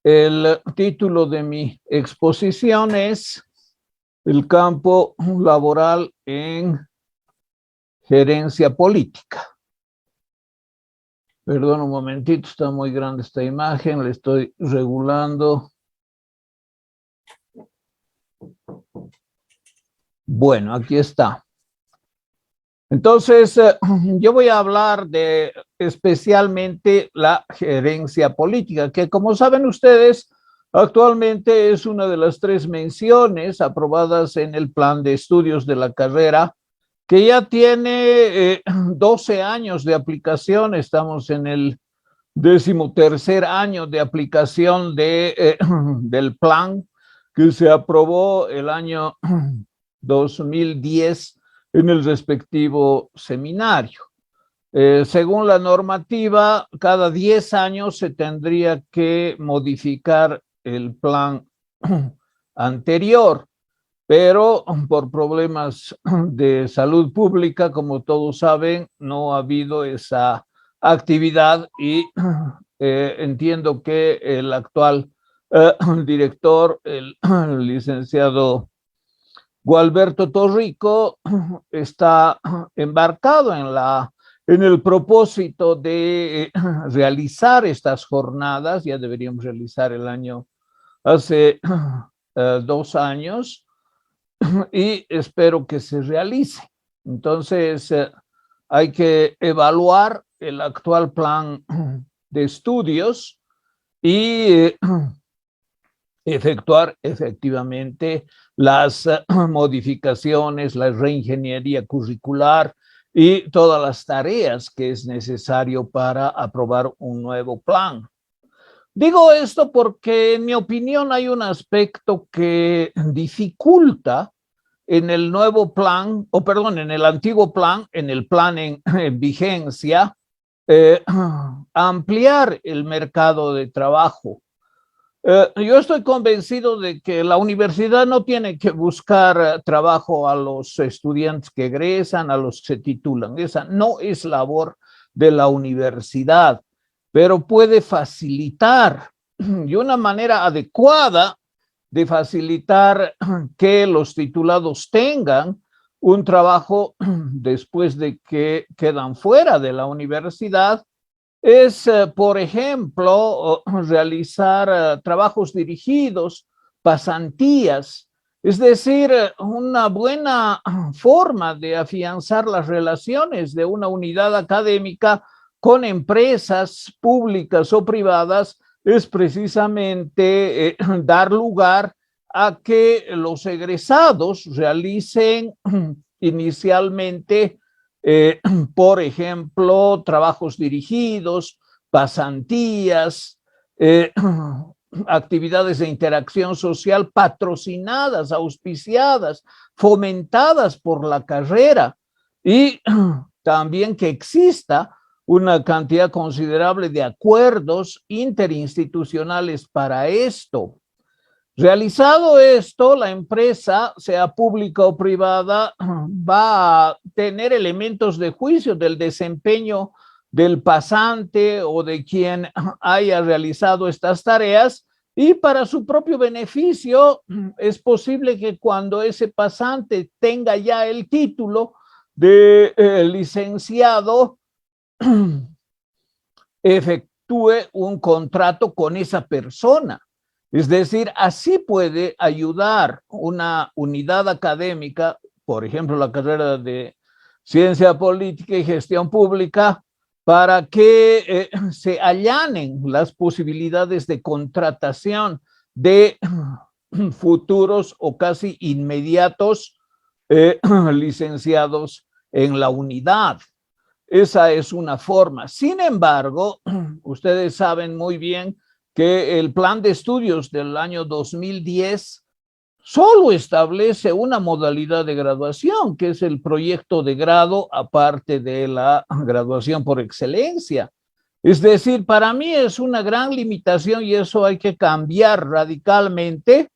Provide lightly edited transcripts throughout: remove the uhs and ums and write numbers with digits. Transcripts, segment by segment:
El título de mi exposición es El campo laboral en gerencia política. Perdón un momentito, está muy grande esta imagen, le estoy regulando. Bueno, aquí está. Entonces, yo voy a hablar de especialmente la gerencia política, que como saben ustedes, actualmente es una de las 3 menciones aprobadas en el plan de estudios de la carrera, que ya tiene 12 años de aplicación. Estamos en el 13º año de aplicación del plan que se aprobó el año 2010 en el respectivo seminario. Según la normativa, cada 10 años se tendría que modificar el plan anterior, pero por problemas de salud pública, como todos saben, no ha habido esa actividad y entiendo que el actual director, el licenciado Gualberto Torrico, está embarcado en el propósito de realizar estas jornadas. Ya deberíamos realizar hace 2 años, y espero que se realice. Entonces, hay que evaluar el actual plan de estudios y efectuar efectivamente las modificaciones, la reingeniería curricular y todas las tareas que es necesario para aprobar un nuevo plan. Digo esto porque, en mi opinión, hay un aspecto que dificulta en el nuevo plan, o perdón, en el antiguo plan, en el plan en vigencia, ampliar el mercado de trabajo. Yo estoy convencido de que la universidad no tiene que buscar trabajo a los estudiantes que egresan, a los que se titulan. Esa no es labor de la universidad, pero puede facilitar, y una manera adecuada de facilitar que los titulados tengan un trabajo después de que quedan fuera de la universidad es, por ejemplo, realizar trabajos dirigidos, pasantías, es decir, una buena forma de afianzar las relaciones de una unidad académica con empresas públicas o privadas es precisamente dar lugar a que los egresados realicen inicialmente por ejemplo, trabajos dirigidos, pasantías, actividades de interacción social patrocinadas, auspiciadas, fomentadas por la carrera, y también que exista una cantidad considerable de acuerdos interinstitucionales para esto. Realizado esto, la empresa, sea pública o privada, va a tener elementos de juicio del desempeño del pasante o de quien haya realizado estas tareas, y para su propio beneficio es posible que cuando ese pasante tenga ya el título de licenciado, efectúe un contrato con esa persona. Es decir, así puede ayudar una unidad académica, por ejemplo, la carrera de Ciencia Política y Gestión Pública, para que se allanen las posibilidades de contratación de futuros o casi inmediatos licenciados en la unidad. Esa es una forma. Sin embargo, ustedes saben muy bien que el plan de estudios del año 2010 solo establece una modalidad de graduación, que es el proyecto de grado, aparte de la graduación por excelencia. Es decir, para mí es una gran limitación, y eso hay que cambiar radicalmente,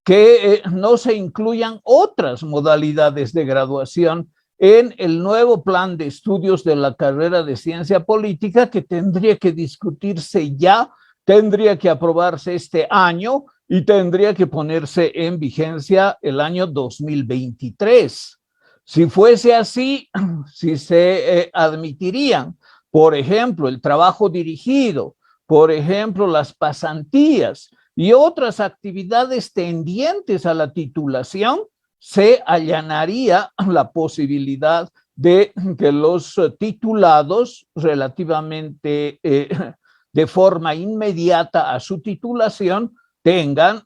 que no se incluyan otras modalidades de graduación en el nuevo plan de estudios de la carrera de Ciencia Política, que tendría que discutirse ya tendría que aprobarse este año y tendría que ponerse en vigencia el año 2023. Si fuese así, si se admitirían, por ejemplo, el trabajo dirigido, por ejemplo, las pasantías y otras actividades tendientes a la titulación, se allanaría la posibilidad de que los titulados relativamente de forma inmediata a su titulación tengan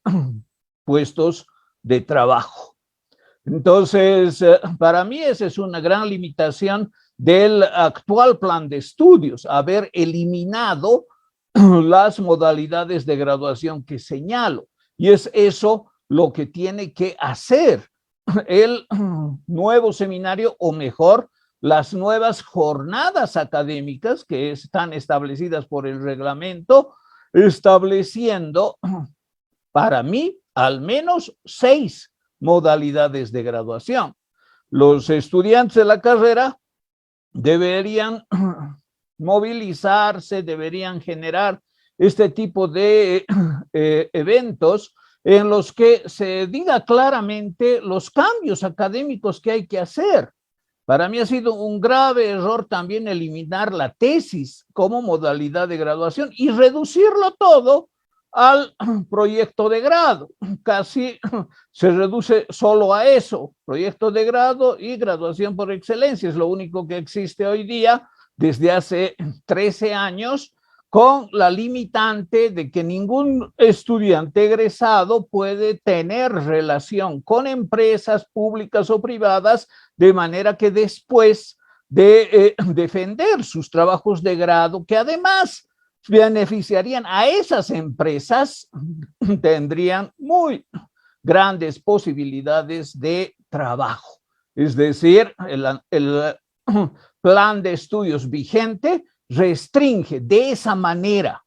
puestos de trabajo. Entonces, para mí esa es una gran limitación del actual plan de estudios, haber eliminado las modalidades de graduación que señalo. Y es eso lo que tiene que hacer el nuevo seminario, o mejor, las nuevas jornadas académicas que están establecidas por el reglamento, estableciendo para mí al menos 6 modalidades de graduación. Los estudiantes de la carrera deberían movilizarse, deberían generar este tipo de eventos en los que se diga claramente los cambios académicos que hay que hacer. Para mí ha sido un grave error también eliminar la tesis como modalidad de graduación y reducirlo todo al proyecto de grado. Casi se reduce solo a eso, proyecto de grado y graduación por excelencia. Es lo único que existe hoy día desde hace 13 años, con la limitante de que ningún estudiante egresado puede tener relación con empresas públicas o privadas, de manera que después de defender sus trabajos de grado, que además beneficiarían a esas empresas, tendrían muy grandes posibilidades de trabajo. Es decir, el plan de estudios vigente restringe de esa manera.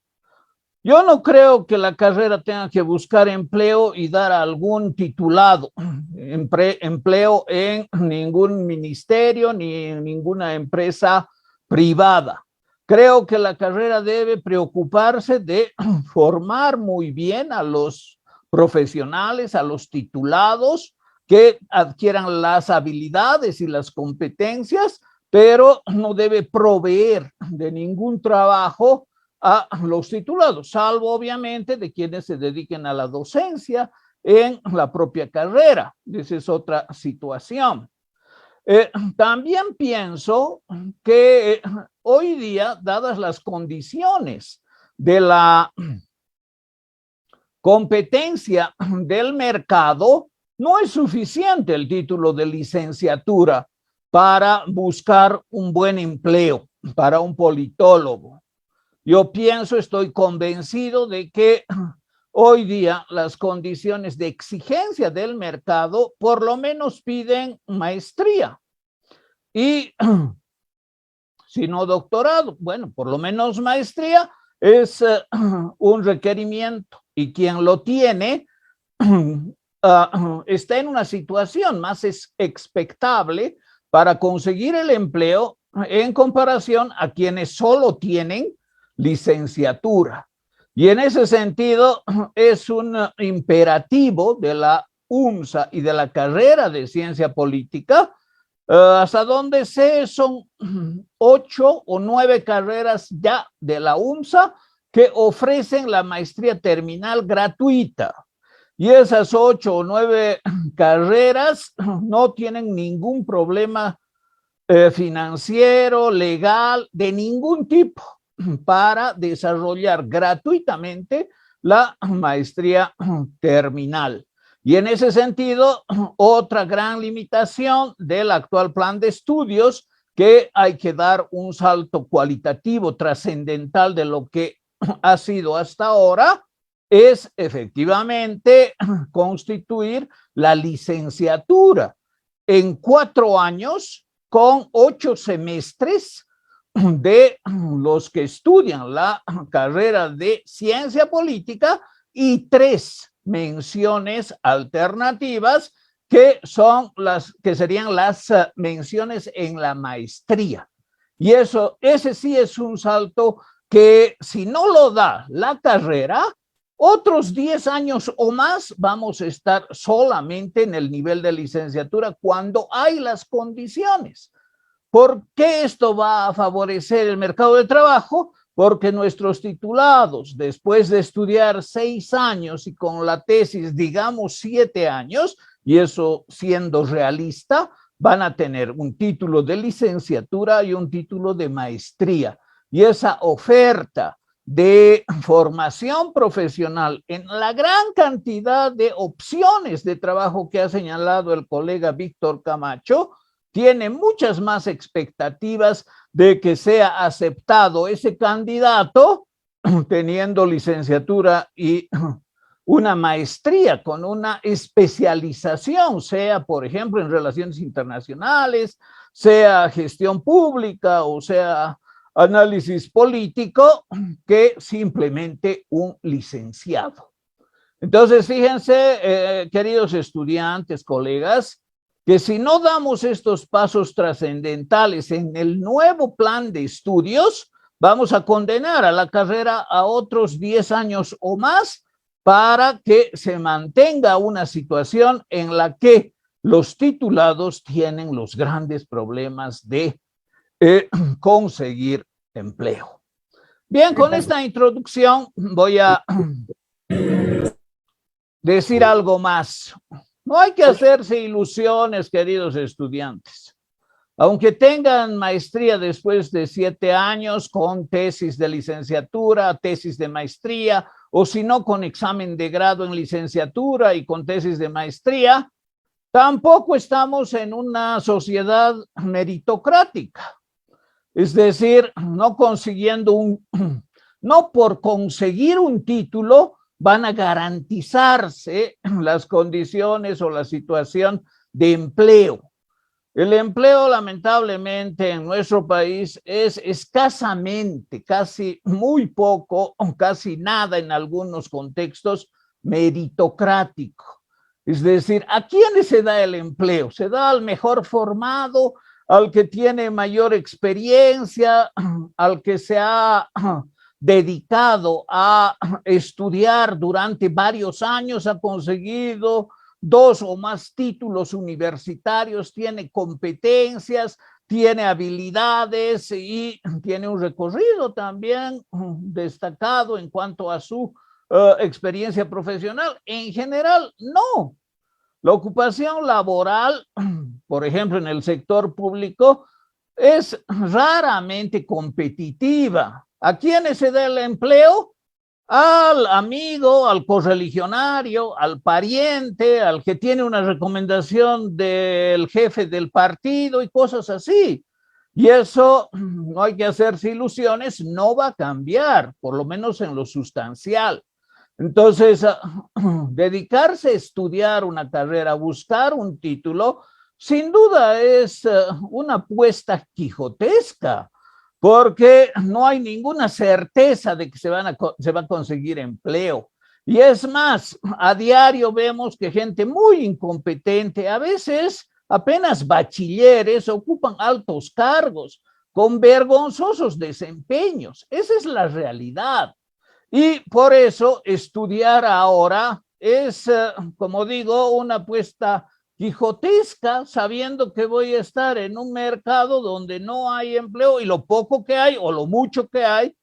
Yo no creo que la carrera tenga que buscar empleo y dar algún titulado, empleo en ningún ministerio ni en ninguna empresa privada. Creo que la carrera debe preocuparse de formar muy bien a los profesionales, a los titulados, que adquieran las habilidades y las competencias, pero no debe proveer de ningún trabajo a los titulados, salvo obviamente de quienes se dediquen a la docencia en la propia carrera. Esa es otra situación. También pienso que hoy día, dadas las condiciones de la competencia del mercado, no es suficiente el título de licenciatura para buscar un buen empleo para un politólogo. Yo pienso, estoy convencido de que hoy día las condiciones de exigencia del mercado por lo menos piden maestría y si no doctorado, bueno, por lo menos maestría es un requerimiento, y quien lo tiene está en una situación más expectable para conseguir el empleo en comparación a quienes solo tienen licenciatura. Y en ese sentido es un imperativo de la UNSA y de la carrera de ciencia política. Hasta donde sé son 8 o 9 carreras ya de la UNSA que ofrecen la maestría terminal gratuita. Y esas 8 o 9 carreras no tienen ningún problema financiero, legal, de ningún tipo, para desarrollar gratuitamente la maestría terminal. Y en ese sentido, otra gran limitación del actual plan de estudios, que hay que dar un salto cualitativo trascendental de lo que ha sido hasta ahora, es efectivamente constituir la licenciatura en 4 años con 8 semestres de los que estudian la carrera de ciencia política y 3 menciones alternativas que son las que serían las menciones en la maestría. Y ese sí es un salto que si no lo da la carrera, otros 10 años o más vamos a estar solamente en el nivel de licenciatura cuando hay las condiciones. ¿Por qué esto va a favorecer el mercado de trabajo? Porque nuestros titulados, después de estudiar 6 años y con la tesis, digamos 7 años, y eso siendo realista, van a tener un título de licenciatura y un título de maestría. Y esa oferta de formación profesional en la gran cantidad de opciones de trabajo que ha señalado el colega Víctor Camacho, tiene muchas más expectativas de que sea aceptado ese candidato teniendo licenciatura y una maestría con una especialización, sea, por ejemplo, en relaciones internacionales, sea gestión pública o sea análisis político, que simplemente un licenciado. Entonces, fíjense, queridos estudiantes, colegas, que si no damos estos pasos trascendentales en el nuevo plan de estudios, vamos a condenar a la carrera a otros 10 años o más para que se mantenga una situación en la que los titulados tienen los grandes problemas de conseguir empleo. Bien, con esta introducción voy a decir algo más. No hay que hacerse ilusiones, queridos estudiantes. Aunque tengan maestría después de 7 años con tesis de licenciatura, tesis de maestría, o si no con examen de grado en licenciatura y con tesis de maestría, tampoco estamos en una sociedad meritocrática. Es decir, no por conseguir un título van a garantizarse las condiciones o la situación de empleo. El empleo, lamentablemente, en nuestro país es escasamente, casi muy poco, casi nada en algunos contextos, meritocrático. Es decir, ¿a quiénes se da el empleo? Se da al mejor formado, al que tiene mayor experiencia, al que se ha dedicado a estudiar durante varios años, ha conseguido 2 o más títulos universitarios, tiene competencias, tiene habilidades y tiene un recorrido también destacado en cuanto a su experiencia profesional. En general, no. La ocupación laboral, por ejemplo, en el sector público, es raramente competitiva. ¿A quiénes se da el empleo? Al amigo, al correligionario, al pariente, al que tiene una recomendación del jefe del partido y cosas así. Y eso, no hay que hacerse ilusiones, no va a cambiar, por lo menos en lo sustancial. Entonces, dedicarse a estudiar una carrera, buscar un título, sin duda es una apuesta quijotesca, porque no hay ninguna certeza de que se va a conseguir empleo. Y es más, a diario vemos que gente muy incompetente, a veces apenas bachilleres, ocupan altos cargos con vergonzosos desempeños. Esa es la realidad. Y por eso estudiar ahora es, como digo, una apuesta quijotesca, sabiendo que voy a estar en un mercado donde no hay empleo y lo poco que hay o lo mucho que hay,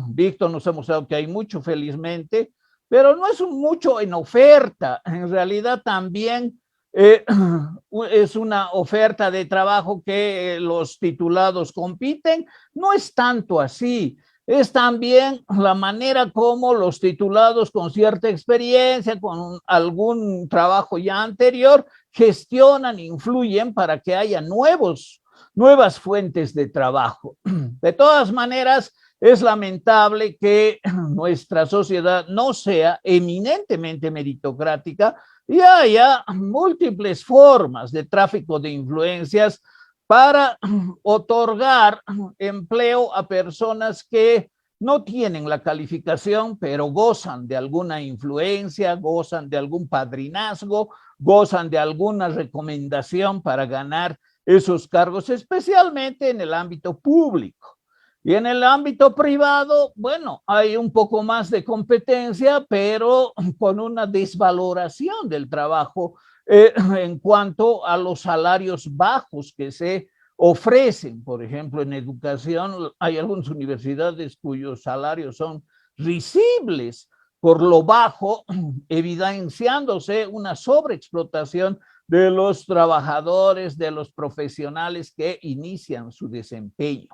Víctor nos ha mostrado que hay mucho, felizmente, pero no es un mucho en oferta, en realidad también es una oferta de trabajo que los titulados compiten, no es tanto así. Es también la manera como los titulados con cierta experiencia, con algún trabajo ya anterior, gestionan, influyen para que haya nuevas fuentes de trabajo. De todas maneras, es lamentable que nuestra sociedad no sea eminentemente meritocrática y haya múltiples formas de tráfico de influencias para otorgar empleo a personas que no tienen la calificación, pero gozan de alguna influencia, gozan de algún padrinazgo, gozan de alguna recomendación para ganar esos cargos, especialmente en el ámbito público. Y en el ámbito privado, bueno, hay un poco más de competencia, pero con una desvaloración del trabajo en cuanto a los salarios bajos que se ofrecen. Por ejemplo, en educación hay algunas universidades cuyos salarios son risibles por lo bajo, evidenciándose una sobreexplotación de los trabajadores, de los profesionales que inician su desempeño.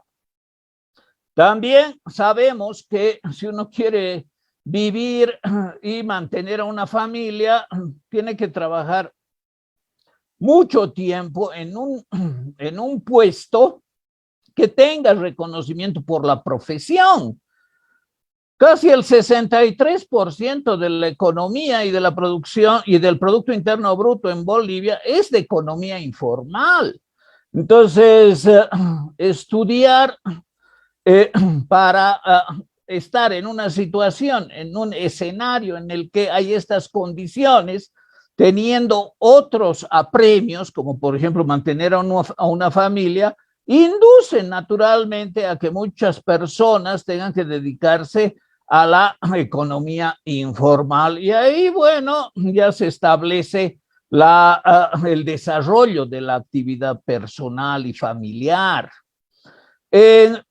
También sabemos que si uno quiere vivir y mantener a una familia, tiene que trabajar mucho tiempo en un puesto que tenga reconocimiento por la profesión. Casi el 63% de la economía y de la producción y del Producto Interno Bruto en Bolivia es de economía informal. Entonces, estudiar eh, para estar en una situación, en un escenario en el que hay estas condiciones, teniendo otros apremios, como por ejemplo mantener a una familia, inducen naturalmente a que muchas personas tengan que dedicarse a la economía informal. Y ahí, bueno, ya se establece el desarrollo de la actividad personal y familiar. El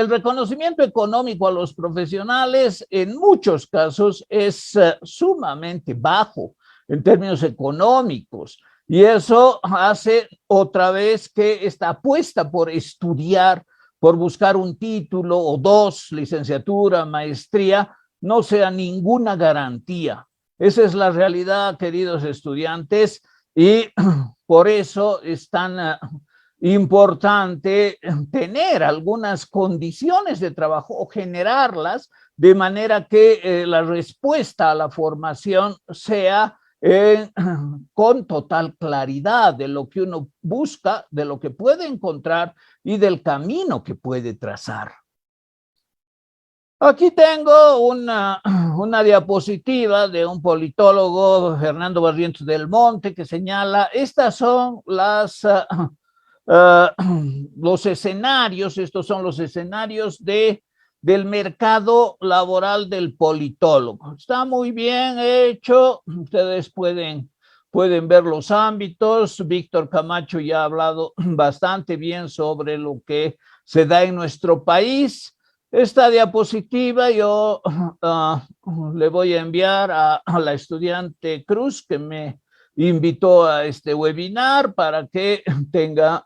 reconocimiento económico a los profesionales en muchos casos es sumamente bajo en términos económicos, y eso hace otra vez que esta apuesta por estudiar, por buscar un título o dos, licenciatura, maestría, no sea ninguna garantía. Esa es la realidad, queridos estudiantes, y por eso están importante tener algunas condiciones de trabajo o generarlas de manera que la respuesta a la formación sea con total claridad de lo que uno busca, de lo que puede encontrar y del camino que puede trazar. Aquí tengo una diapositiva de un politólogo, Fernando Barrientos del Monte, que señala, estas son los escenarios, estos son los escenarios del mercado laboral del politólogo. Está muy bien hecho, ustedes pueden ver los ámbitos. Víctor Camacho ya ha hablado bastante bien sobre lo que se da en nuestro país. Esta diapositiva yo le voy a enviar a la estudiante Cruz, que me invitó a este webinar para que tengan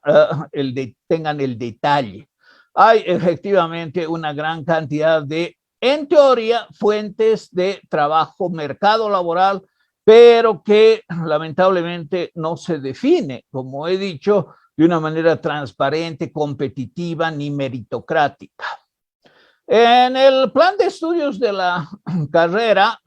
el detalle. Hay efectivamente una gran cantidad de, en teoría, fuentes de trabajo, mercado laboral, pero que lamentablemente no se define, como he dicho, de una manera transparente, competitiva ni meritocrática. En el plan de estudios de la carrera,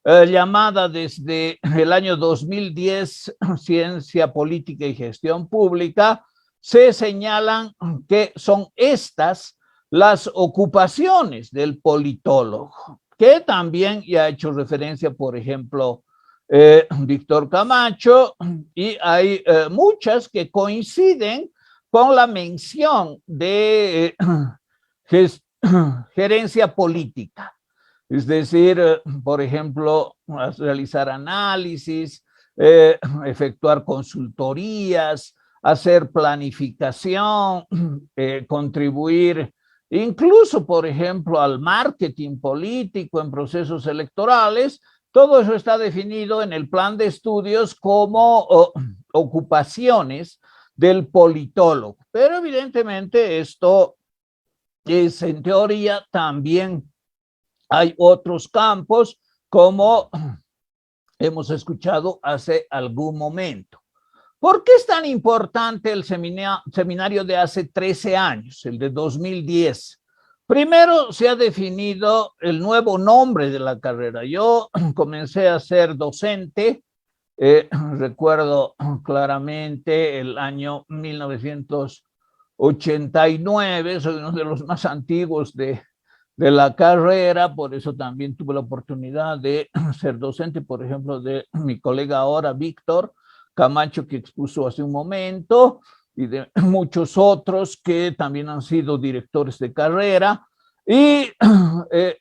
llamada desde el año 2010 Ciencia Política y Gestión Pública, se señalan que son estas las ocupaciones del politólogo, que también ya ha hecho referencia, por ejemplo, Víctor Camacho, y hay muchas que coinciden con la mención de gerencia política. Es decir, por ejemplo, realizar análisis, efectuar consultorías, hacer planificación, contribuir incluso, por ejemplo, al marketing político en procesos electorales. Todo eso está definido en el plan de estudios como ocupaciones del politólogo. Pero evidentemente esto es en teoría. También hay otros campos, como hemos escuchado hace algún momento. ¿Por qué es tan importante el seminario de hace 13 años, el de 2010? Primero, se ha definido el nuevo nombre de la carrera. Yo comencé a ser docente, recuerdo claramente el año 1989, soy uno de los más antiguos de la carrera, por eso también tuve la oportunidad de ser docente, por ejemplo, de mi colega ahora, Víctor Camacho, que expuso hace un momento. y de muchos otros que también han sido directores de carrera, y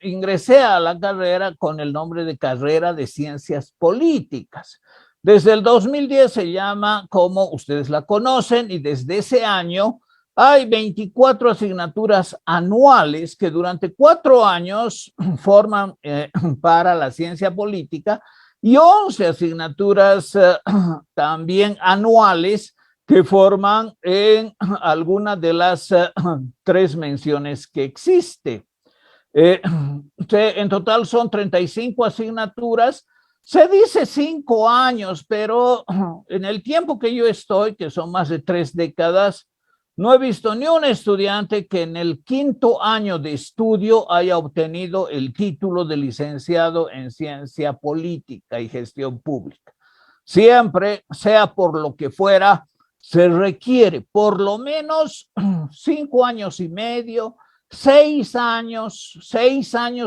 ingresé a la carrera con el nombre de Carrera de Ciencias Políticas. Desde el 2010 se llama como ustedes la conocen, y desde ese año hay 24 asignaturas anuales que durante 4 años forman para la ciencia política, y 11 asignaturas también anuales que forman en alguna de las 3 menciones que existe. En total son 35 asignaturas. Se dice 5 años, pero en el tiempo que yo estoy, que son más de 3 décadas, no he visto ni un estudiante que en el 5º año de estudio haya obtenido el título de licenciado en Ciencia Política y Gestión Pública. Siempre, sea por lo que fuera, se requiere por lo menos 5 años y medio, 6 años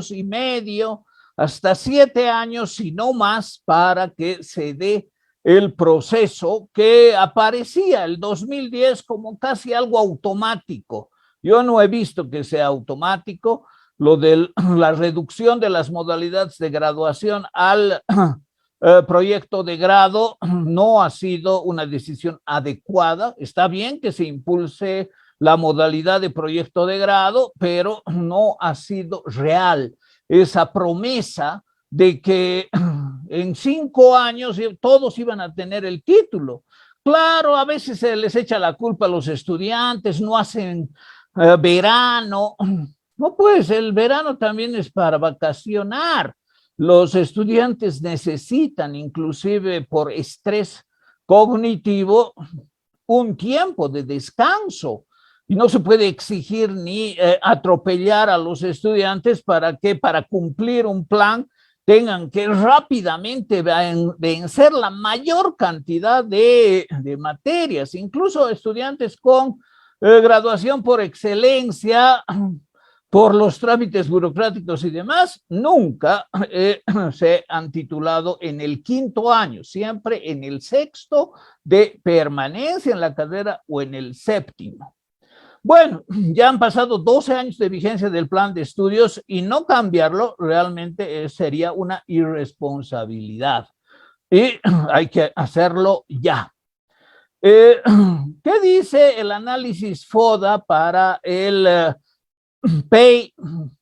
y medio, hasta 7 años, si no más, para que se dé el proceso que aparecía el 2010 como casi algo automático. Yo no he visto que sea automático. Lo de la reducción de las modalidades de graduación al proyecto de grado no ha sido una decisión adecuada. Está bien que se impulse la modalidad de proyecto de grado, pero no ha sido real esa promesa de que en 5 años todos iban a tener el título. Claro, a veces se les echa la culpa a los estudiantes, no hacen verano. No, pues el verano también es para vacacionar. Los estudiantes necesitan, inclusive por estrés cognitivo, un tiempo de descanso. Y no se puede exigir ni atropellar a los estudiantes para que para cumplir un plan tengan que rápidamente vencer la mayor cantidad de materias. Incluso estudiantes con graduación por excelencia, por los trámites burocráticos y demás, nunca se han titulado en el 5º año, siempre en el 6º de permanencia en la carrera o en el 7º. Bueno, ya han pasado 12 años de vigencia del plan de estudios y no cambiarlo realmente sería una irresponsabilidad y hay que hacerlo ya. ¿Qué dice el análisis FODA para el PEI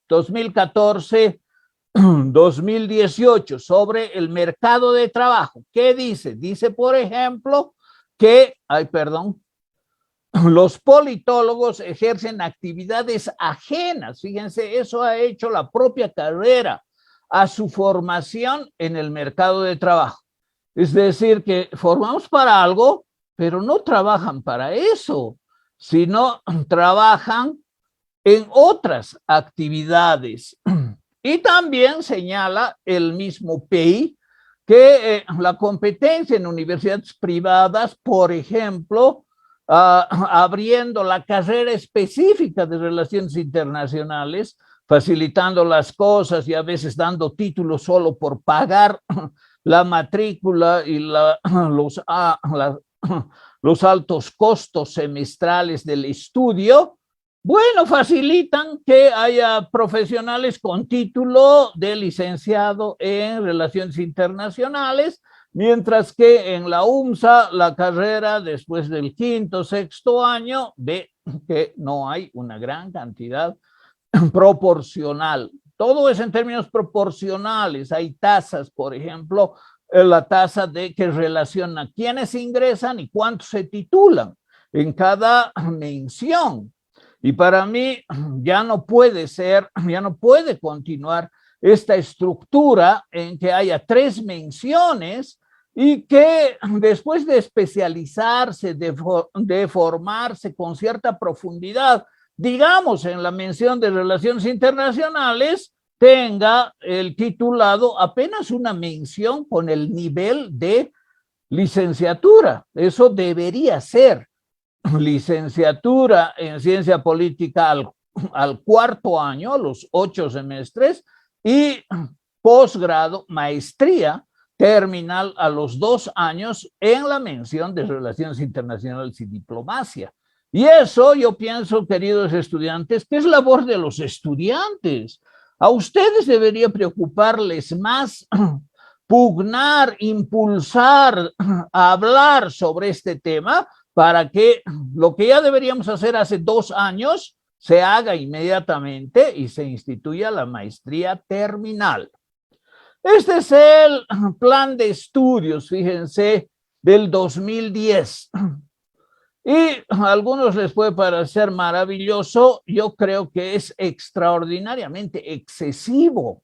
2014-2018 sobre el mercado de trabajo? ¿Qué dice? Dice, por ejemplo, que, los politólogos ejercen actividades ajenas, fíjense, eso ha hecho la propia carrera a su formación en el mercado de trabajo. Es decir, que formamos para algo, pero no trabajan para eso, sino trabajan en otras actividades. Y también señala el mismo PEI que la competencia en universidades privadas, por ejemplo, abriendo la carrera específica de relaciones internacionales, facilitando las cosas y a veces dando títulos solo por pagar la matrícula y los altos costos semestrales del estudio. Bueno, facilitan que haya profesionales con título de licenciado en Relaciones Internacionales, mientras que en la UMSA la carrera después del 5º, 6º año ve que no hay una gran cantidad proporcional. Todo es en términos proporcionales. Hay tasas, por ejemplo, la tasa de que relaciona quiénes ingresan y cuántos se titulan en cada mención. Y para mí ya no puede continuar esta estructura en que haya 3 menciones y que después de especializarse, de formarse con cierta profundidad, digamos en la mención de relaciones internacionales, tenga el titulado apenas una mención con el nivel de licenciatura. Eso debería ser licenciatura en ciencia política al 4º año, los 8 semestres, y posgrado, maestría terminal a los 2 años en la mención de Relaciones Internacionales y Diplomacia. Y eso yo pienso, queridos estudiantes, que es labor de los estudiantes. A ustedes debería preocuparles más pugnar, impulsar, hablar sobre este tema para que lo que ya deberíamos hacer hace 2 años se haga inmediatamente y se instituya la maestría terminal. Este es el plan de estudios, fíjense, del 2010. Y a algunos les puede parecer maravilloso, yo creo que es extraordinariamente excesivo.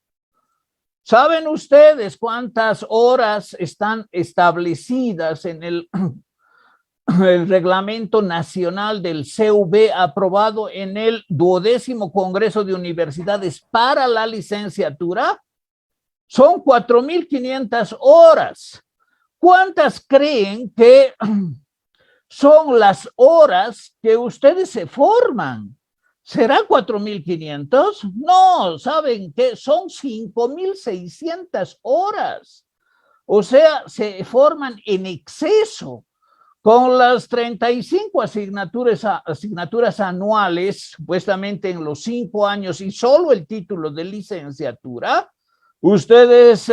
¿Saben ustedes cuántas horas están establecidas en el reglamento nacional del CUB aprobado en el 12º Congreso de Universidades para la licenciatura? Son 4.500 horas. ¿Cuántas creen que son las horas que ustedes se forman? ¿Será 4.500? No, ¿saben qué? Son 5.600 horas. O sea, se forman en exceso. Con las 35 asignaturas anuales, supuestamente en los 5 años y solo el título de licenciatura, ustedes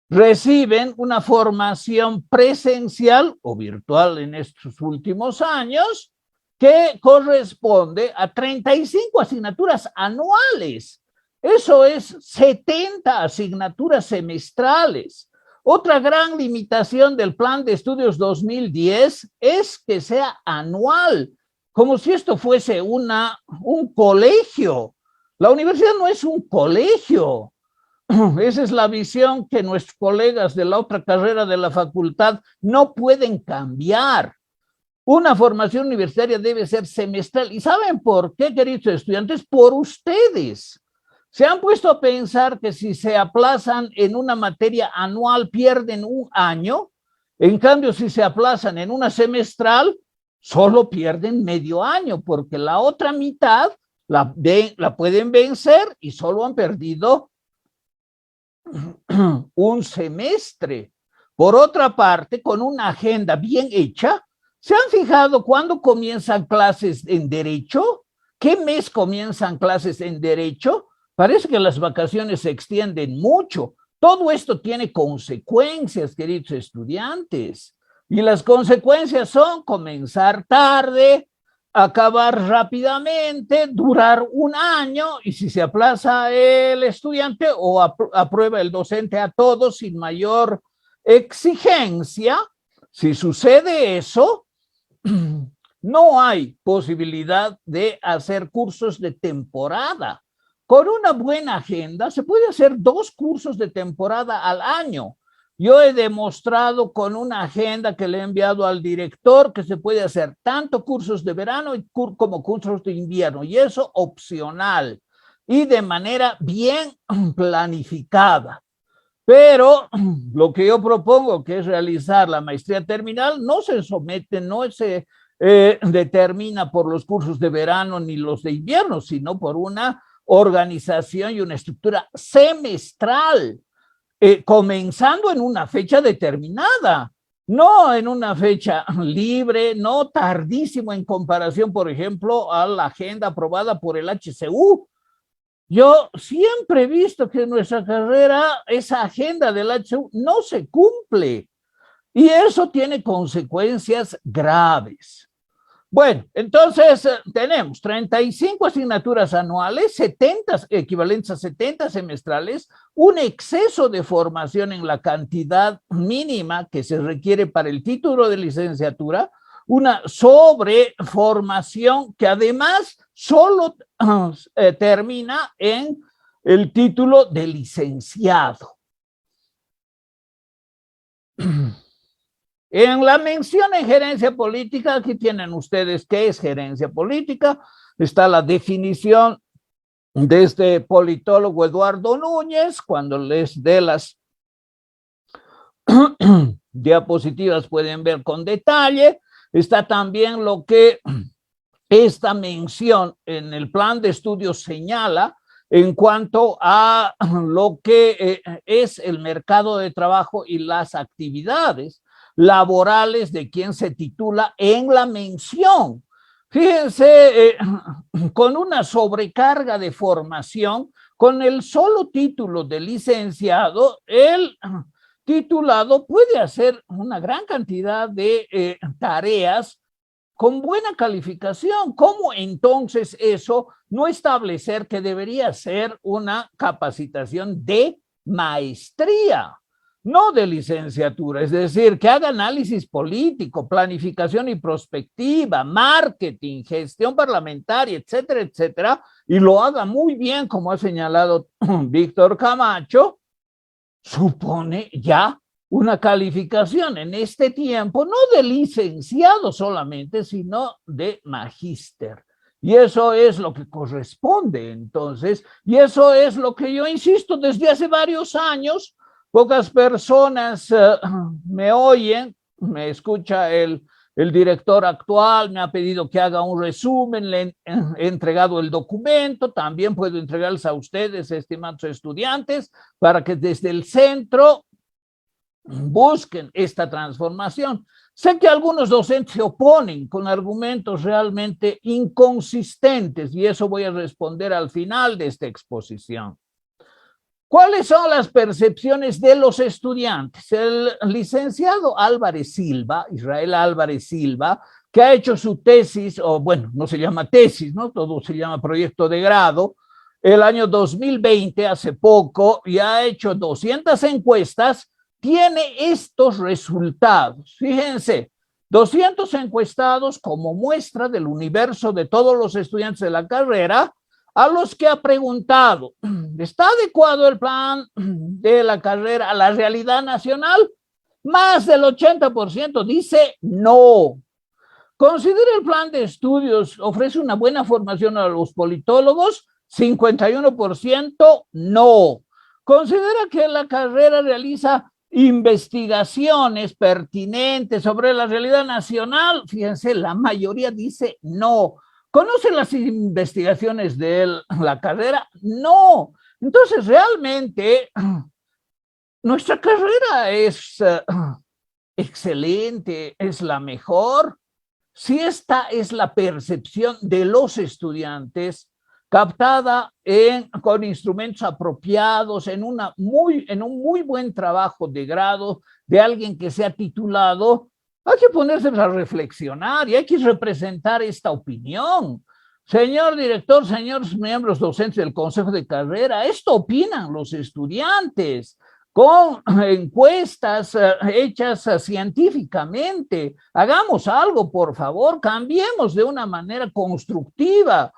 reciben una formación presencial o virtual en estos últimos años que corresponde a 35 asignaturas anuales. Eso es 70 asignaturas semestrales. Otra gran limitación del plan de estudios 2010 es que sea anual, como si esto fuese un colegio. La universidad no es un colegio. Esa es la visión que nuestros colegas de la otra carrera de la facultad no pueden cambiar. Una formación universitaria debe ser semestral. ¿Y saben por qué, queridos estudiantes? Por ustedes. ¿Se han puesto a pensar que si se aplazan en una materia anual pierden un año? En cambio, si se aplazan en una semestral, solo pierden medio año, porque la otra mitad la pueden vencer y solo han perdido un semestre. Por otra parte, con una agenda bien hecha, ¿se han fijado cuándo comienzan clases en Derecho? ¿Qué mes comienzan clases en Derecho? Parece que las vacaciones se extienden mucho. Todo esto tiene consecuencias, queridos estudiantes. Y las consecuencias son comenzar tarde, acabar rápidamente, durar un año, y si se aplaza el estudiante o aprueba el docente a todos sin mayor exigencia, si sucede eso, no hay posibilidad de hacer cursos de temporada. Con una buena agenda se puede hacer 2 cursos de temporada al año. Yo he demostrado con una agenda que le he enviado al director que se puede hacer tanto cursos de verano como cursos de invierno, y eso opcional y de manera bien planificada. Pero lo que yo propongo, que es realizar la maestría terminal, no se somete, no se determina por los cursos de verano ni los de invierno, sino por una organización y una estructura semestral, comenzando en una fecha determinada, no en una fecha libre, no tardísimo en comparación, por ejemplo, a la agenda aprobada por el HCU. Yo siempre he visto que en nuestra carrera esa agenda del HCU no se cumple y eso tiene consecuencias graves. Bueno, entonces tenemos 35 asignaturas anuales, 70 equivalentes a 70 semestrales, un exceso de formación en la cantidad mínima que se requiere para el título de licenciatura, una sobreformación que además solo termina en el título de licenciado. En la mención en gerencia política, aquí tienen ustedes qué es gerencia política. Está la definición de este politólogo Eduardo Núñez. Cuando les dé las diapositivas pueden ver con detalle. Está también lo que esta mención en el plan de estudios señala, en cuanto a lo que es el mercado de trabajo y las actividades laborales de quien se titula en la mención. Fíjense, con una sobrecarga de formación, con el solo título de licenciado, el titulado puede hacer una gran cantidad de tareas con buena calificación. ¿Cómo entonces eso no establecer que debería ser una capacitación de maestría, no de licenciatura? Es decir, que haga análisis político, planificación y prospectiva, marketing, gestión parlamentaria, etcétera, etcétera, y lo haga muy bien, como ha señalado Víctor Camacho, supone ya una calificación en este tiempo, no de licenciado solamente, sino de magíster. Y eso es lo que corresponde entonces, y eso es lo que yo insisto desde hace varios años. Pocas personas me oyen, me escucha el director actual, me ha pedido que haga un resumen, le he entregado el documento, también puedo entregarles a ustedes, estimados estudiantes, para que desde el centro busquen esta transformación. Sé que algunos docentes se oponen con argumentos realmente inconsistentes y eso voy a responder al final de esta exposición. ¿Cuáles son las percepciones de los estudiantes? El licenciado Álvarez Silva, Israel Álvarez Silva, que ha hecho su tesis, o bueno, no se llama tesis, ¿no? Todo se llama proyecto de grado, el año 2020, hace poco, y ha hecho 200 encuestas, tiene estos resultados. Fíjense, 200 encuestados como muestra del universo de todos los estudiantes de la carrera, a los que ha preguntado, ¿está adecuado el plan de la carrera a la realidad nacional? Más del 80% dice no. ¿Considera el plan de estudios ofrece una buena formación a los politólogos? 51% no. ¿Considera que la carrera realiza investigaciones pertinentes sobre la realidad nacional? Fíjense, la mayoría dice no. ¿Conocen las investigaciones de la carrera? No. Entonces, realmente, nuestra carrera es excelente, es la mejor. Si esta es la percepción de los estudiantes, captada con instrumentos apropiados, en un muy buen trabajo de grado de alguien que sea titulado, hay que ponerse a reflexionar y hay que representar esta opinión. Señor director, señores miembros docentes del Consejo de Carrera, esto opinan los estudiantes con encuestas hechas científicamente. Hagamos algo, por favor, cambiemos de una manera constructiva.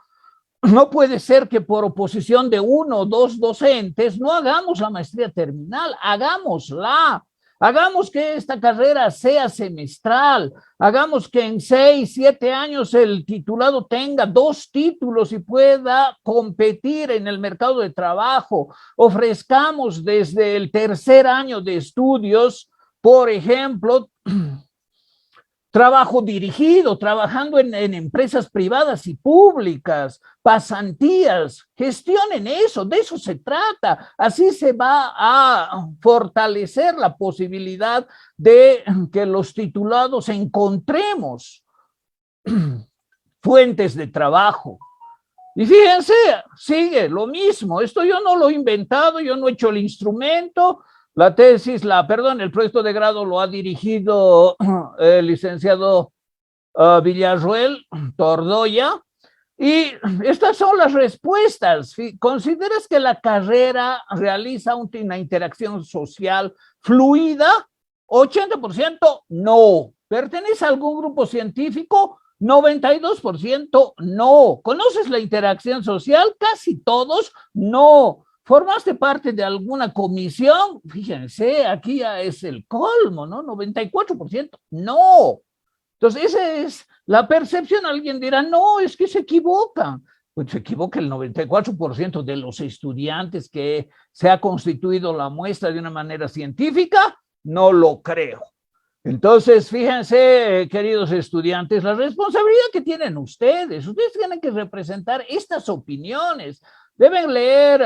No puede ser que por oposición de uno o dos docentes no hagamos la maestría terminal, hagámosla. Hagamos que esta carrera sea semestral, hagamos que en 6, 7 años el titulado tenga 2 títulos y pueda competir en el mercado de trabajo. Ofrezcamos desde el 3er año de estudios, por ejemplo, trabajo dirigido, trabajando en empresas privadas y públicas, pasantías, gestionen eso, de eso se trata. Así se va a fortalecer la posibilidad de que los titulados encontremos fuentes de trabajo. Y fíjense, sigue lo mismo, esto yo no lo he inventado, yo no he hecho el instrumento. La tesis, el proyecto de grado lo ha dirigido el licenciado Villarroel Tordoya, y estas son las respuestas. ¿Consideras que la carrera realiza una interacción social fluida? 80% no. ¿Pertenece a algún grupo científico? 92% no. ¿Conoces la interacción social? Casi todos no. ¿Formaste parte de alguna comisión? Fíjense, aquí ya es el colmo, ¿no? 94% no. Entonces, esa es la percepción. Alguien dirá, no, es que se equivocan. Pues se equivoca el 94% de los estudiantes que se ha constituido la muestra de una manera científica, no lo creo. Entonces, fíjense, queridos estudiantes, la responsabilidad que tienen ustedes. Ustedes tienen que representar estas opiniones. Deben leer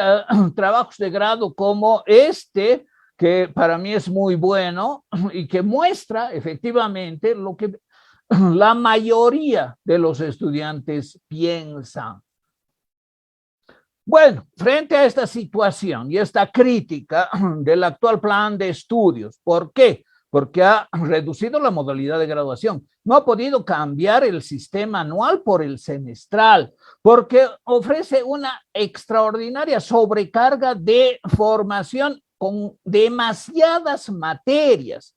trabajos de grado como este, que para mí es muy bueno y que muestra efectivamente lo que la mayoría de los estudiantes piensan. Bueno, frente a esta situación y esta crítica del actual plan de estudios, ¿por qué? Porque ha reducido la modalidad de graduación, no ha podido cambiar el sistema anual por el semestral, porque ofrece una extraordinaria sobrecarga de formación con demasiadas materias.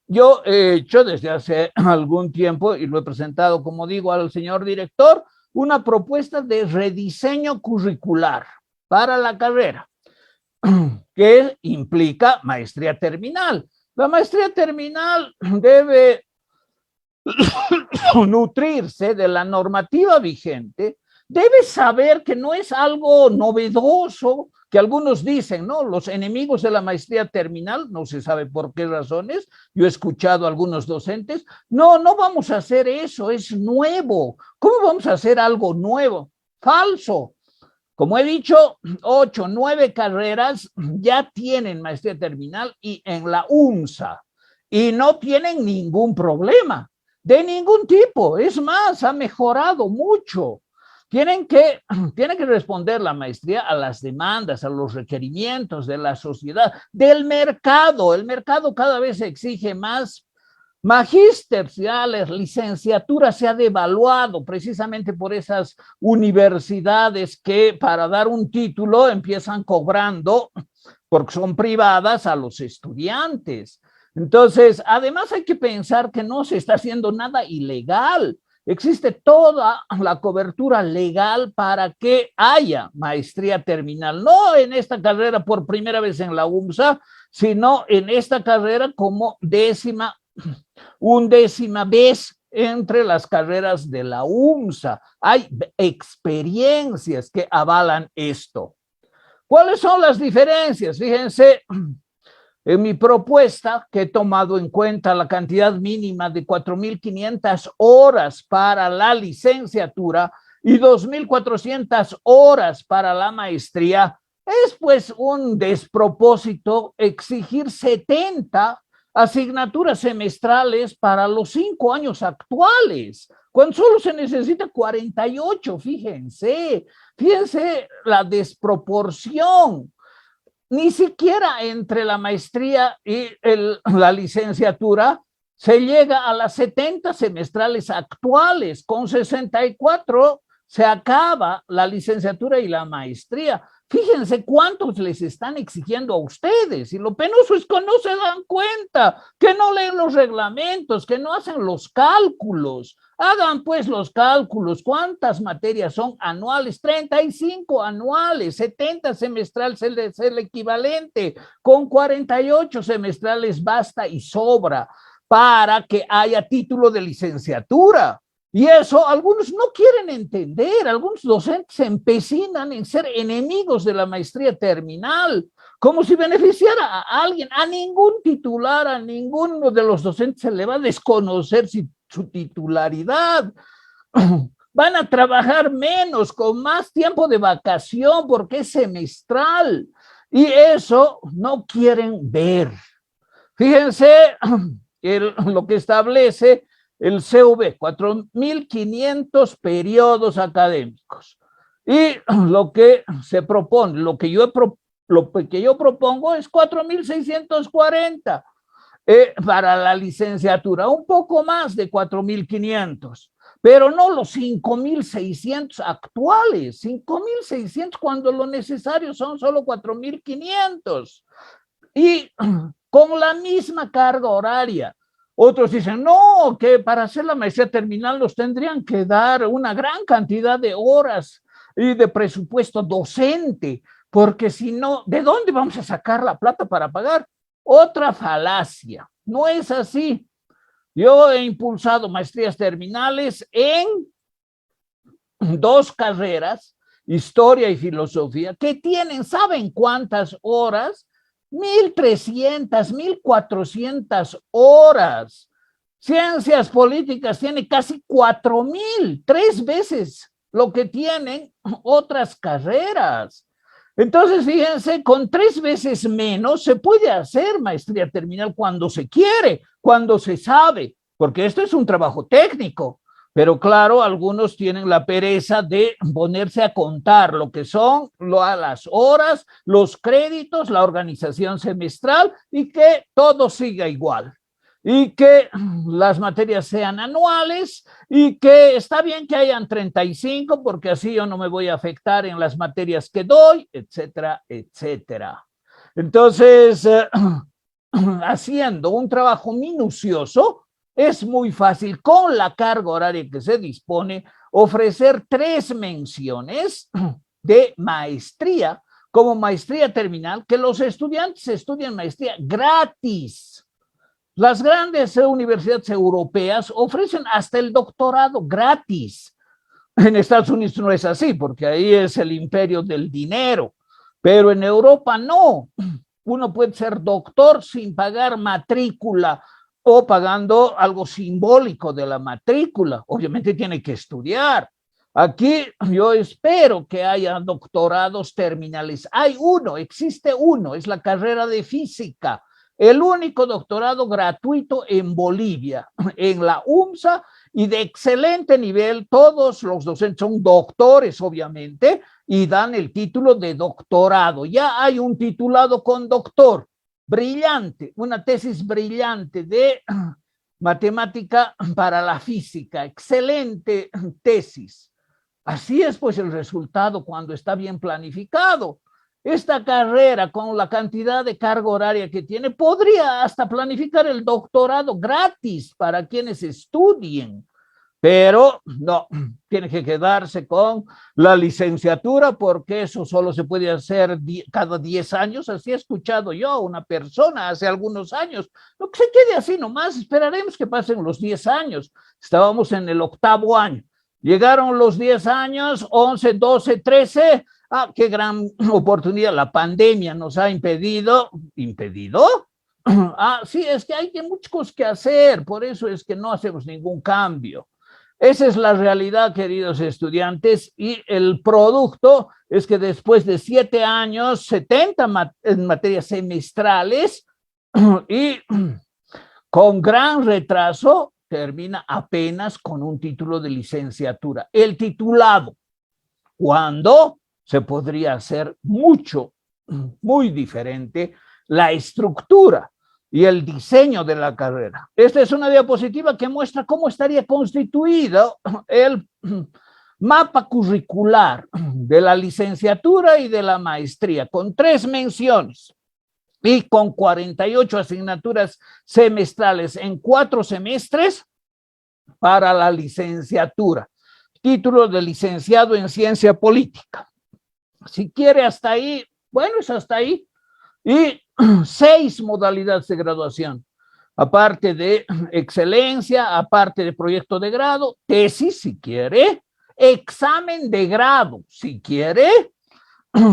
Yo he hecho desde hace algún tiempo, y lo he presentado, como digo, al señor director, una propuesta de rediseño curricular para la carrera, que implica maestría terminal. La maestría terminal debe nutrirse de la normativa vigente, debe saber que no es algo novedoso, que algunos dicen, ¿no? Los enemigos de la maestría terminal, no se sabe por qué razones, yo he escuchado a algunos docentes, no vamos a hacer eso, es nuevo. ¿Cómo vamos a hacer algo nuevo? Falso. Como he dicho, 8, 9 carreras ya tienen maestría terminal y en la UMSA, y no tienen ningún problema de ningún tipo. Es más, ha mejorado mucho. Tiene que responder la maestría a las demandas, a los requerimientos de la sociedad, del mercado. El mercado cada vez exige más magíster, ya la licenciatura se ha devaluado precisamente por esas universidades que para dar un título empiezan cobrando, porque son privadas, a los estudiantes. Entonces, además hay que pensar que no se está haciendo nada ilegal. Existe toda la cobertura legal para que haya maestría terminal, no en esta carrera por primera vez en la UMSA, sino en esta carrera como undécima vez entre las carreras de la UMSA. Hay experiencias que avalan esto. ¿Cuáles son las diferencias? Fíjense, en mi propuesta, que he tomado en cuenta la cantidad mínima de 4.500 horas para la licenciatura y 2.400 horas para la maestría, es pues un despropósito exigir 70 asignaturas semestrales para los 5 años actuales, cuando solo se necesita 48, fíjense la desproporción. Ni siquiera entre la maestría y la licenciatura se llega a las 70 semestrales actuales. Con 64 se acaba la licenciatura y la maestría. Fíjense cuántos les están exigiendo a ustedes, y lo penoso es que no se dan cuenta, que no leen los reglamentos, que no hacen los cálculos. Hagan pues los cálculos, ¿cuántas materias son anuales? 35 anuales, 70 semestrales es el equivalente, con 48 semestrales basta y sobra para que haya título de licenciatura. Y eso algunos no quieren entender, algunos docentes se empecinan en ser enemigos de la maestría terminal, como si beneficiara a alguien. A ningún titular, a ninguno de los docentes se le va a desconocer su titularidad. Van a trabajar menos, con más tiempo de vacación, porque es semestral. Y eso no quieren ver. Fíjense lo que establece el CV, 4.500 periodos académicos. Y lo que se propone, lo que yo propongo es 4.640 para la licenciatura, un poco más de 4.500, pero no los 5.600 actuales, 5.600 cuando lo necesario son solo 4.500. Y con la misma carga horaria. Otros dicen, no, que para hacer la maestría terminal nos tendrían que dar una gran cantidad de horas y de presupuesto docente, porque si no, ¿de dónde vamos a sacar la plata para pagar? Otra falacia, no es así. Yo he impulsado maestrías terminales en 2 carreras, historia y filosofía, que tienen, ¿saben cuántas horas? 1.300, 1.400 horas. Ciencias políticas tiene casi 4.000, 3 veces lo que tienen otras carreras. Entonces, fíjense, con 3 veces menos se puede hacer maestría terminal cuando se quiere, cuando se sabe, porque esto es un trabajo técnico. Pero claro, algunos tienen la pereza de ponerse a contar lo que son las horas, los créditos, la organización semestral y que todo siga igual. Y que las materias sean anuales y que está bien que hayan 35 porque así yo no me voy a afectar en las materias que doy, etcétera, etcétera. Entonces, haciendo un trabajo minucioso, es muy fácil, con la carga horaria que se dispone, ofrecer 3 menciones de maestría, como maestría terminal, que los estudiantes estudien maestría gratis. Las grandes universidades europeas ofrecen hasta el doctorado gratis. En Estados Unidos no es así, porque ahí es el imperio del dinero, pero en Europa no. Uno puede ser doctor sin pagar matrícula o pagando algo simbólico de la matrícula. Obviamente tiene que estudiar. Aquí yo espero que haya doctorados terminales. Hay uno, existe uno, es la carrera de física. El único doctorado gratuito en Bolivia, en la UMSA, y de excelente nivel. Todos los docentes son doctores, obviamente, y dan el título de doctorado. Ya hay un titulado con doctor, brillante, una tesis brillante de matemática para la física, excelente tesis. Así es pues el resultado cuando está bien planificado. Esta carrera, con la cantidad de carga horaria que tiene, podría hasta planificar el doctorado gratis para quienes estudien, pero no, tiene que quedarse con la licenciatura porque eso solo se puede hacer cada 10 años. Así he escuchado yo a una persona hace algunos años. No que se quede así nomás, esperaremos que pasen los 10 años. Estábamos en el 8º año. Llegaron los 10 años, 11, 12, 13. Ah, qué gran oportunidad. La pandemia nos ha impedido. ¿Impedido? Ah, sí, es que hay muchas cosas que hacer. Por eso es que no hacemos ningún cambio. Esa es la realidad, queridos estudiantes, y el producto es que después de 7 años, 70 materias semestrales y con gran retraso, termina apenas con un título de licenciatura. El titulado, cuando se podría hacer mucho, muy diferente la estructura y el diseño de la carrera. Esta es una diapositiva que muestra cómo estaría constituido el mapa curricular de la licenciatura y de la maestría, con 3 menciones y con 48 asignaturas semestrales en 4 semestres para la licenciatura. Título de licenciado en ciencia política. Si quiere hasta ahí, bueno, es hasta ahí. Y 6 modalidades de graduación, aparte de excelencia, aparte de proyecto de grado, tesis si quiere, examen de grado si quiere,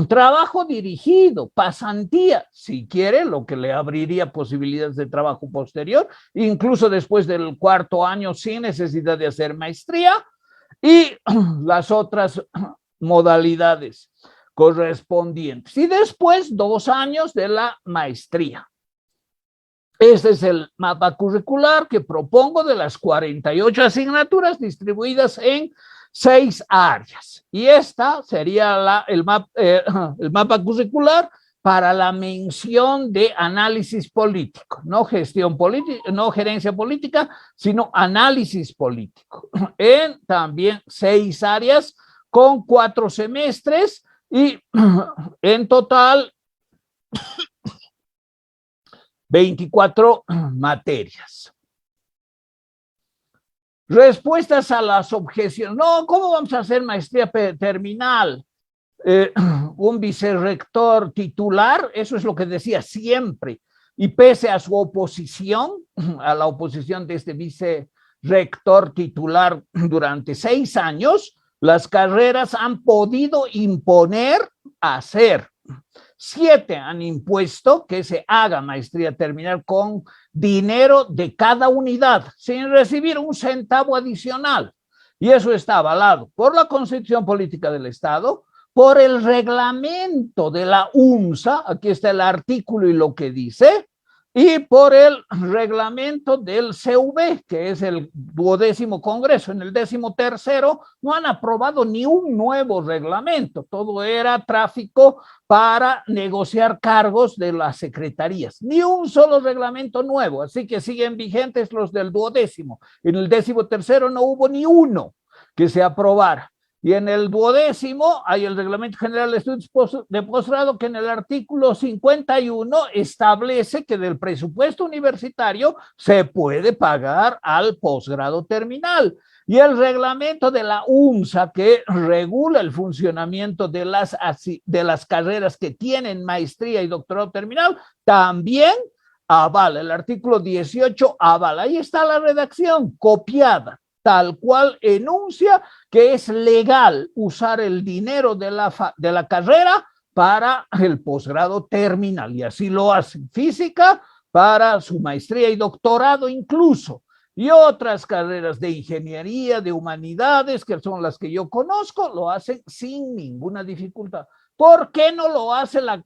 trabajo dirigido, pasantía si quiere, lo que le abriría posibilidades de trabajo posterior, incluso después del 4º año sin necesidad de hacer maestría, y las otras modalidades correspondientes. Y después 2 años de la maestría. Este es el mapa curricular que propongo de las 48 asignaturas distribuidas en 6 áreas. Y esta sería el mapa curricular para la mención de análisis político, no gestión política, no gerencia política, sino análisis político. En también 6 áreas con 4 semestres y en total 24 materias. Respuestas a las objeciones. No, ¿cómo vamos a hacer maestría terminal? Un vicerrector titular, eso es lo que decía siempre, y pese a su oposición, a la oposición de este vicerrector titular durante 6 años, las carreras han podido imponer hacer. 7 han impuesto que se haga maestría terminal con dinero de cada unidad, sin recibir un centavo adicional. Y eso está avalado por la Constitución Política del Estado, por el reglamento de la UNSA, aquí está el artículo y lo que dice, y por el reglamento del CV, que es el 12º Congreso. En el 13º no han aprobado ni un nuevo reglamento, todo era tráfico para negociar cargos de las secretarías, ni un solo reglamento nuevo, así que siguen vigentes los del 12º. En el 13º no hubo ni uno que se aprobara. Y en el 12º hay el Reglamento General de Estudios de Posgrado, que en el artículo 51 establece que del presupuesto universitario se puede pagar al posgrado terminal. Y el reglamento de la UNSA, que regula el funcionamiento de las carreras que tienen maestría y doctorado terminal, también avala. El artículo 18 avala. Ahí está la redacción copiada, tal cual enuncia que es legal usar el dinero de la carrera para el posgrado terminal, y así lo hacen. Física para su maestría y doctorado incluso, y otras carreras de ingeniería, de humanidades, que son las que yo conozco, lo hacen sin ninguna dificultad. ¿Por qué no lo hace la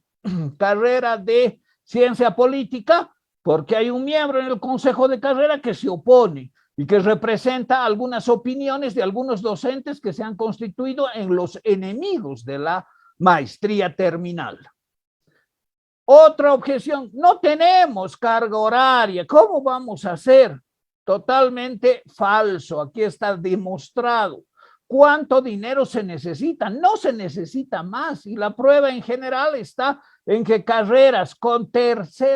carrera de ciencia política? Porque hay un miembro en el consejo de carrera que se opone y que representa algunas opiniones de algunos docentes que se han constituido en los enemigos de la maestría terminal. Otra objeción: no tenemos carga horaria, ¿cómo vamos a hacer? Totalmente falso, aquí está demostrado. ¿Cuánto dinero se necesita? No se necesita más, y la prueba en general está en que carreras con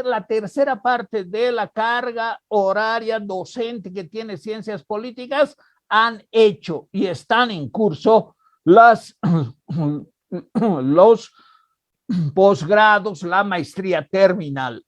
la tercera parte de la carga horaria docente que tiene ciencias políticas han hecho y están en curso los posgrados, la maestría terminal.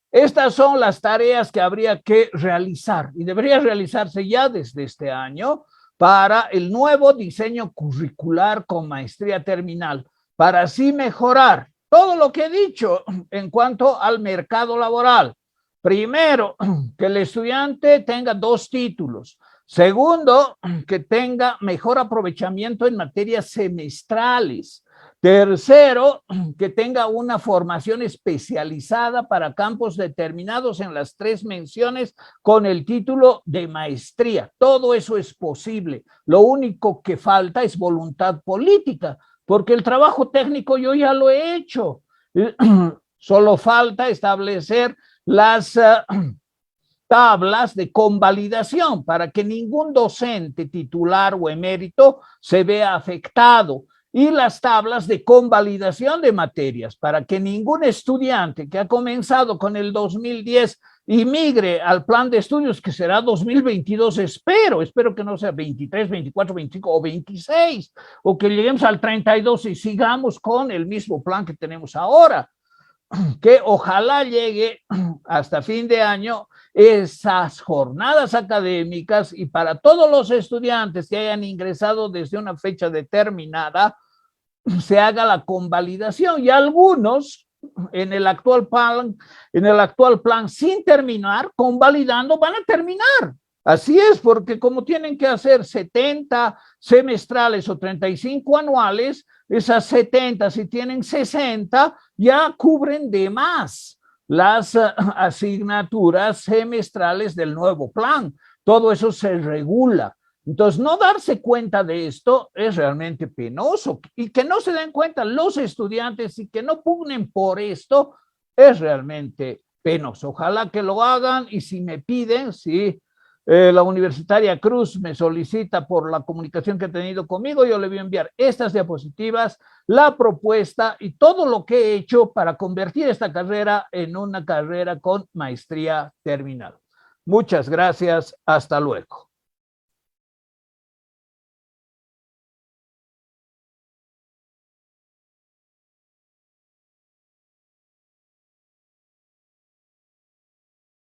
Estas son las tareas que habría que realizar y debería realizarse ya desde este año para el nuevo diseño curricular con maestría terminal, para así mejorar todo lo que he dicho en cuanto al mercado laboral. Primero, que el estudiante tenga 2 títulos. Segundo, que tenga mejor aprovechamiento en materias semestrales. Tercero, que tenga una formación especializada para campos determinados en las 3 menciones con el título de maestría. Todo eso es posible. Lo único que falta es voluntad política, porque el trabajo técnico yo ya lo he hecho. Solo falta establecer las tablas de convalidación para que ningún docente titular o emérito se vea afectado, y las tablas de convalidación de materias para que ningún estudiante que ha comenzado con el 2010 y migre al plan de estudios que será 2022, espero que no sea 23, 24, 25 o 26, o que lleguemos al 32 y sigamos con el mismo plan que tenemos ahora, que ojalá llegue hasta fin de año esas jornadas académicas, y para todos los estudiantes que hayan ingresado desde una fecha determinada se haga la convalidación, y algunos en el actual plan sin terminar, convalidando, van a terminar. Así es, porque como tienen que hacer 70 semestrales o 35 anuales, esas 70, si tienen 60, ya cubren de más las asignaturas semestrales del nuevo plan. Todo eso se regula. Entonces, no darse cuenta de esto es realmente penoso, y que no se den cuenta los estudiantes y que no pugnen por esto es realmente penoso. Ojalá que lo hagan, y si me piden, si la Universitaria Cruz me solicita por la comunicación que ha tenido conmigo, yo le voy a enviar estas diapositivas, la propuesta y todo lo que he hecho para convertir esta carrera en una carrera con maestría terminal. Muchas gracias, hasta luego.